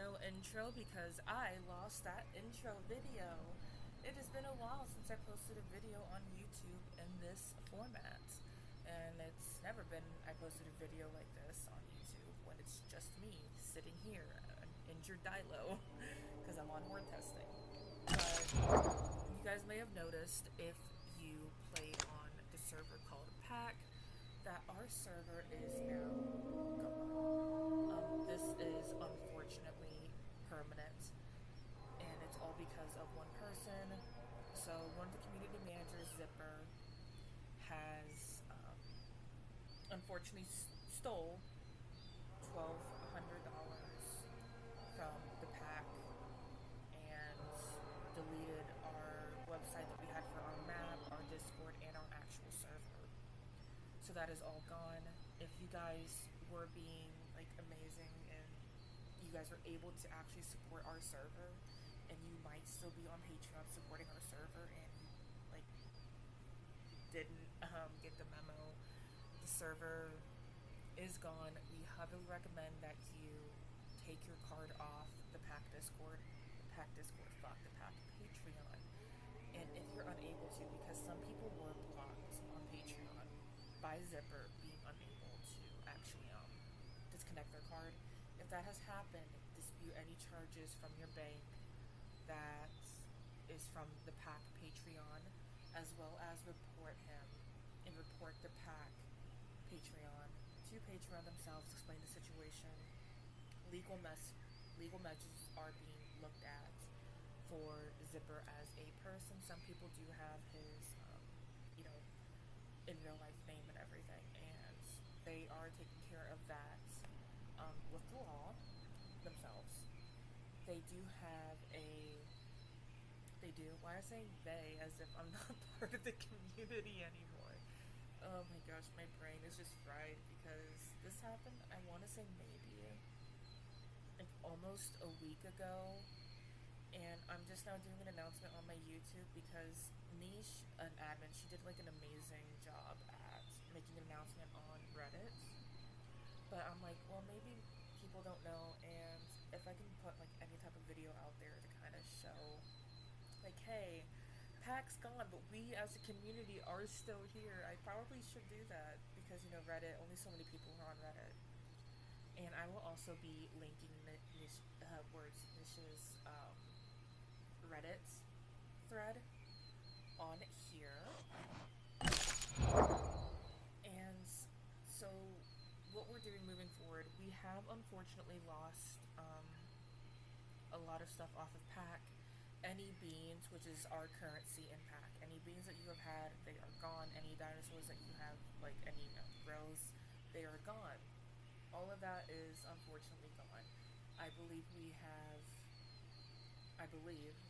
no intro because I lost that intro video. It has been a while since I posted a video on YouTube in this format. And it's never been I posted a video like this on YouTube when it's just me sitting here, an injured Dilo, because I'm on horde testing. But you guys may have noticed if you played on the server called P.A.C.K that our server is now gone. This is unfortunately permanent, and it's all because of one person. So one of the community managers, Zipper, has unfortunately stole $1,200 from the P.A.C.K and deleted our website that we had for our map, our Discord, and our actual server. So that is all gone. If you guys were being like amazing and you guys were able to actually support our server, and you might still be on Patreon supporting our server, and you like didn't get the memo, the server is gone. We heavily recommend that you take your card off the P.A.C.K Discord, the P.A.C.K Patreon. And if you're unable to, because some people were blocked on Patreon by Zipper being unable to actually disconnect their card. If that has happened, dispute any charges from your bank that is from the P.A.C.K Patreon, as well as report him and report the P.A.C.K Patreon to Patreon themselves, explain the situation. Legal measures are being looked at for Zipper as a person. Some people do have his, in real life name and everything, and they are taking care of that with the law themselves. They do have a. They do. Why am I saying they as if I'm not part of the community anymore? Oh my gosh, my brain is just fried because this happened, I want to say maybe like almost a week ago, and I'm just now doing an announcement on my YouTube because Nish, an admin, she did like an amazing job at making an announcement on Reddit. But I'm like, well, maybe people don't know, and if I can put like any type of video out there to kind of show, like, hey, P.A.C.K's gone, but we as a community are still here. I probably should do that because Reddit. Only so many people are on Reddit. And I will also be linking Nish's Reddit thread on here. And so, what we're doing moving forward, we have unfortunately lost a lot of stuff off of P.A.C.K. Any beans, which is our currency in P.A.C.K. Any beans that you have had, they are gone. Any dinosaurs that you have, like any growths, they are gone. All of that is unfortunately gone. I believe,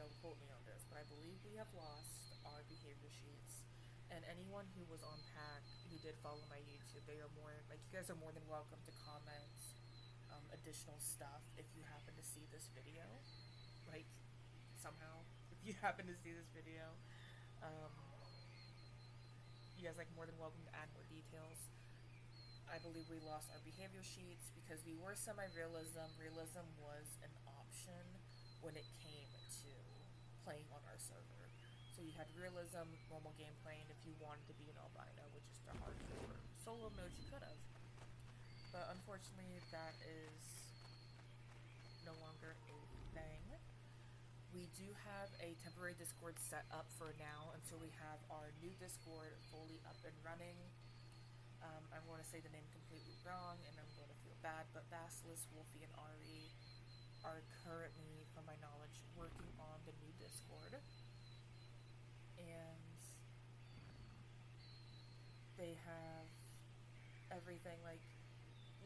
don't quote me on this, but I believe we have lost our behavior sheets. And anyone who was on P.A.C.K, who did follow my YouTube, they are you guys are more than welcome to comment additional stuff if you happen to see this video. Like, somehow, if you happen to see this video, you guys more than welcome to add more details. I believe we lost our behavior sheets because we were semi-realism. Realism was an option when it came to playing on our server. So you had realism, normal gameplay, and if you wanted to be an albino, which is the hardcore solo mode, you could have. But unfortunately, that is no longer a thing. We do have a temporary Discord set up for now until we have our new Discord fully up and running. I'm going to say the name completely wrong, and I'm going to feel bad, but Basilisk, Wolfie, and Ari are currently, from my knowledge, working on the new Discord. And they have everything,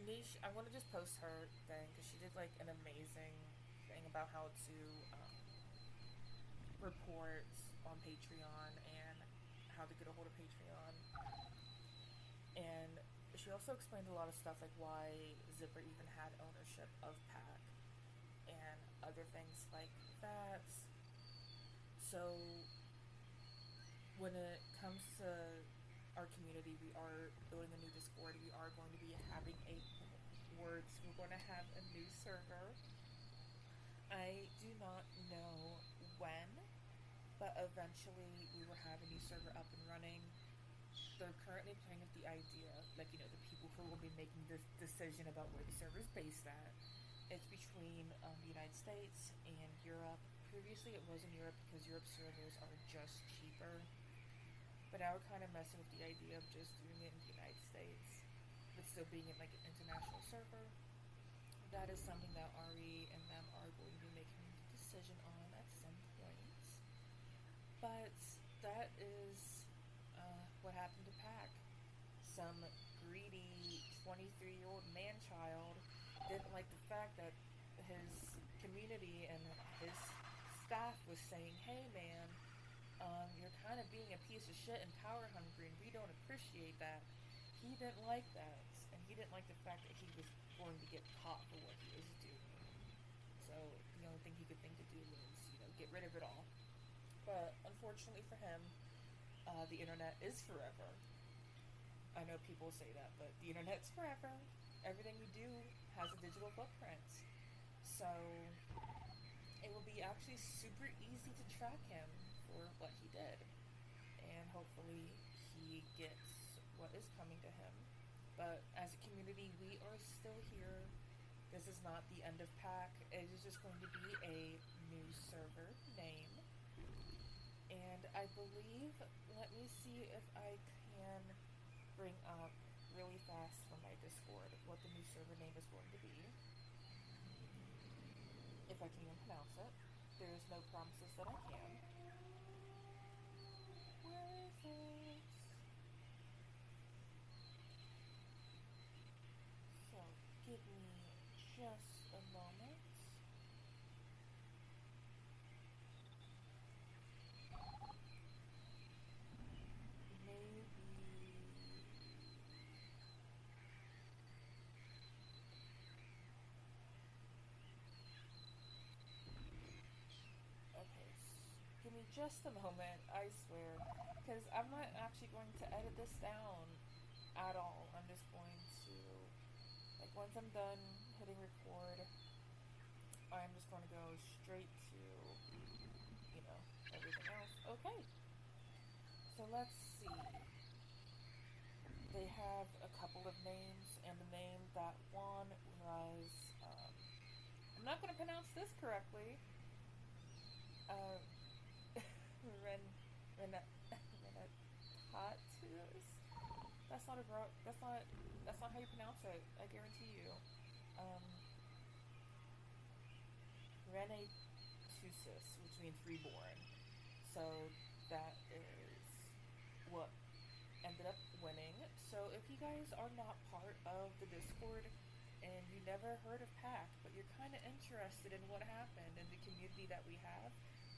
Nish, I want to just post her thing, because she did, an amazing thing about how to, report on Patreon, and how to get a hold of Patreon. And she also explained a lot of stuff, like why Zipper even had ownership of P.A.C.K, and other things like that. So, when it comes to our community, we are building a new Discord. We are going to be having we're going to have a new server. I do not know when, but eventually we will have a new server up and running. They're currently playing with the idea, like, the people who will be making this decision about where the server is based at. It's between the United States and Europe. Previously, it was in Europe because Europe servers are just cheaper. But now we're kind of messing with the idea of just doing it in the United States, but still being in like an international server. That is something that Ari and them are going to be making a decision on at some point. But that is what happened to P.A.C.K. Some greedy 23-year-old man-child didn't like the fact that his community and his staff was saying, hey man, you're kind of being a piece of shit and power hungry, and we don't appreciate that. He didn't like that, and he didn't like the fact that he was going to get caught for what he was doing. So the only thing he could think to do was, get rid of it all. But unfortunately for him, the internet is forever. I know people say that, but the internet's forever. Everything we do has a digital footprint. So it will be actually super easy to track him for what he did. And hopefully he gets what is coming to him. But as a community, we are still here. This is not the end of P.A.C.K. It is just going to be a new server name. And I believe, let me see if I can bring up really fast from my Discord what the new server name is going to be. If I can even pronounce it. There's no promises that I can. Where is it? So, give me just a moment. Maybe... Okay, give me just a moment, I swear. Because I'm not actually going to edit this down at all. I'm just going to, like, once I'm done hitting record, I'm just going to go straight to, everything else. Okay, so let's see. They have a couple of names, and the name that one was, I'm not going to pronounce this correctly. Uh, Ren, Renatatus? That's not a that's not how you pronounce it. I guarantee you. Um, Renatusis, which means reborn. So that is what ended up winning. So if you guys are not part of the Discord and you never heard of P.A.C.K, but you're kind of interested in what happened in the community that we have,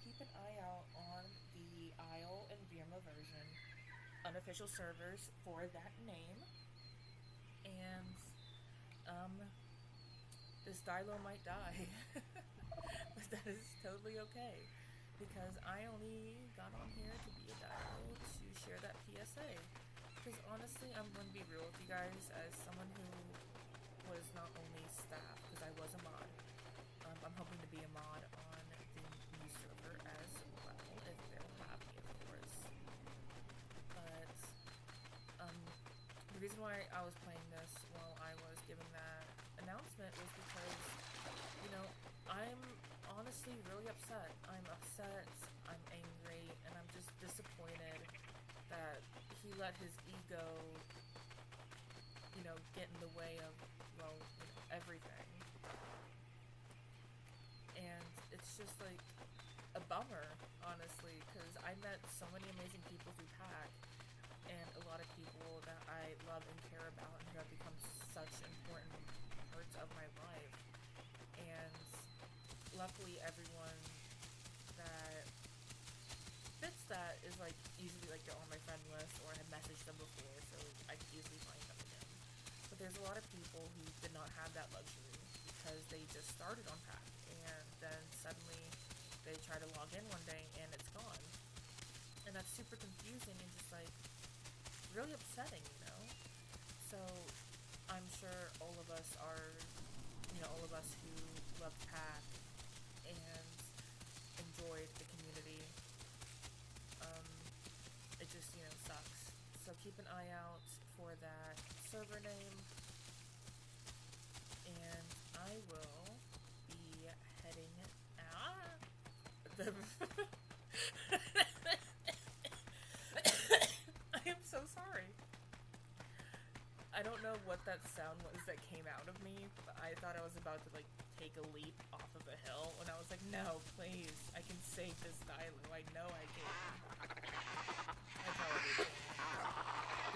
keep an eye out on the Isle and Virma version unofficial servers for that name. And this Dilo might die, but that is totally okay because I only got on here to be a Dilo to share that PSA. Because honestly, I'm going to be real with you guys as someone who was not only staff, because I was a mod. I'm hoping to be a mod on the new server as well, if they'll have me, of course. But the reason why I was playing this while I was giving that announcement was because, I'm honestly really upset. I'm upset, I'm angry, and I'm just disappointed that he let his ego, get in the way of, everything. And it's just like a bummer, honestly, because I met so many amazing people through P.A.C.K, and a lot of people that I love and care about and who have become such important parts of my life. And luckily everyone that fits that is like easily like they're on my friend list or I have messaged them before, so I can easily find them again. But there's a lot of people who did not have that luxury because they just started on P.A.C.K, and then suddenly they try to log in one day and it's gone. And that's super confusing and just like really upsetting, So I'm sure all of us are, all of us who love P.A.C.K and enjoyed the community. It just, sucks. So keep an eye out for that server name, and I will be heading out. I am so sorry. I don't know what that sound was that came out of me, but I thought I was about to, take a leap off of a hill, when I was like, no, please, I can save this Dilo, I know I can. I probably can.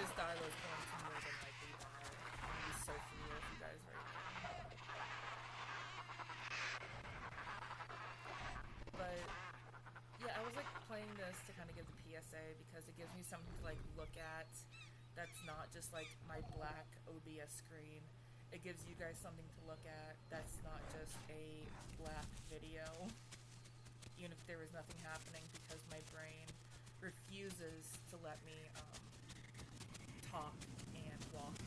This Dilo is going to more than likely die. I'm gonna be so familiar with you guys right now. But, yeah, I was, playing this to kind of give the PSA, because it gives me something to, look at that's not just, my black OBS screen. It gives you guys something to look at that's not just a black video, even if there is nothing happening, because my brain refuses to let me talk and walk